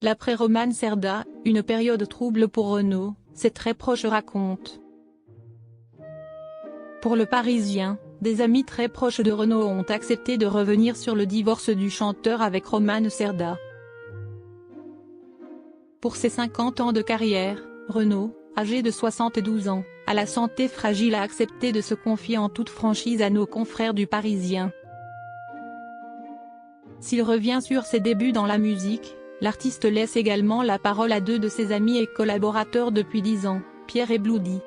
L'après-Roman Cerda, une période trouble pour Renaud, ses très proches racontent. Pour le Parisien, des amis très proches de Renaud ont accepté de revenir sur le divorce du chanteur avec Roman Cerda. Pour ses 50 ans de carrière, Renaud, âgé de 72 ans, à la santé fragile, a accepté de se confier en toute franchise à nos confrères du Parisien. S'il revient sur ses débuts dans la musique, l'artiste laisse également la parole à deux de ses amis et collaborateurs depuis 10 ans, Pierre et Bloody.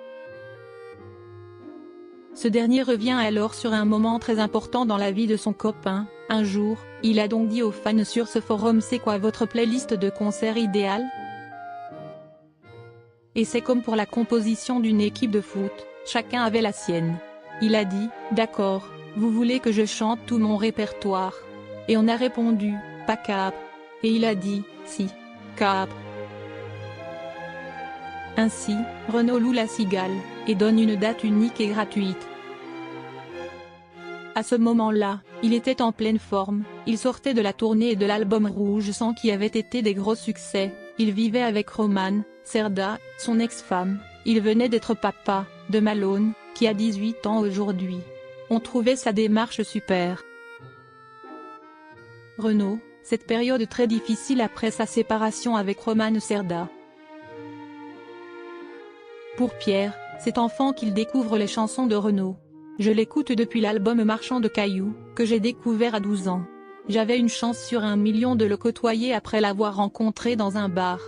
Ce dernier revient alors sur un moment très important dans la vie de son copain. Un jour, il a donc dit aux fans sur ce forum: c'est quoi votre playlist de concert idéale? Et c'est comme pour la composition d'une équipe de foot, chacun avait la sienne. Il a dit: d'accord, vous voulez que je chante tout mon répertoire? Et on a répondu: pas cap. Et il a dit: si, cap. Ainsi, Renaud loue la cigale, et donne une date unique et gratuite. À ce moment-là, il était en pleine forme, il sortait de la tournée et de l'album Rouge Sang qui avait été des gros succès, il vivait avec Roman Cerda, son ex-femme, il venait d'être papa, de Malone, qui a 18 ans aujourd'hui. On trouvait sa démarche super. Renaud, cette période très difficile après sa séparation avec Roman Cerda. Pour Pierre, c'est enfant qu'il découvre les chansons de Renaud. Je l'écoute depuis l'album Marchand de Cailloux, que j'ai découvert à 12 ans. J'avais une chance sur 1 million de le côtoyer après l'avoir rencontré dans un bar.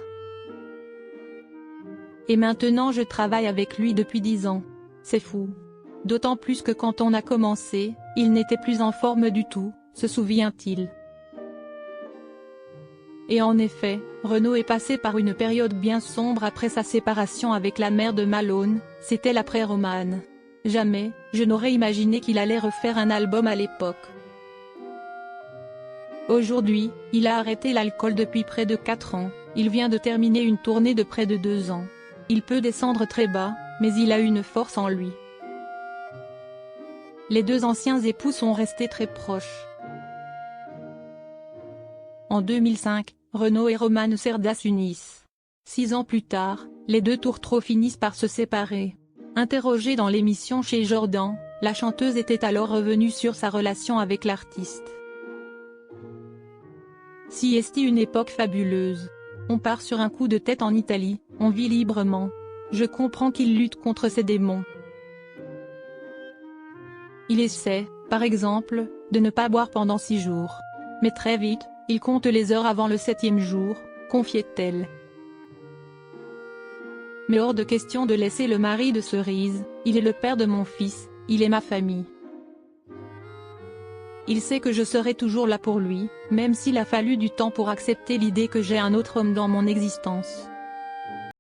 Et maintenant je travaille avec lui depuis 10 ans. C'est fou. D'autant plus que quand on a commencé, il n'était plus en forme du tout, se souvient-il. Et en effet, Renaud est passé par une période bien sombre après sa séparation avec la mère de Malone, c'était l'après-Roman. Jamais, je n'aurais imaginé qu'il allait refaire un album à l'époque. Aujourd'hui, il a arrêté l'alcool depuis près de 4 ans, il vient de terminer une tournée de près de 2 ans. Il peut descendre très bas, mais il a une force en lui. Les deux anciens époux sont restés très proches. En 2005, Renaud et Roman Cerda s'unissent. 6 ans plus tard, les deux tourtereaux finissent par se séparer. Interrogée dans l'émission Chez Jordan, la chanteuse était alors revenue sur sa relation avec l'artiste. Si est une époque fabuleuse. On part sur un coup de tête en Italie, on vit librement. Je comprends qu'il lutte contre ses démons. Il essaie, par exemple, de ne pas boire pendant 6 jours. Mais très vite, il compte les heures avant le 7e jour, confiait-elle. Mais hors de question de laisser le mari de Cerise, il est le père de mon fils, il est ma famille. Il sait que je serai toujours là pour lui, même s'il a fallu du temps pour accepter l'idée que j'ai un autre homme dans mon existence.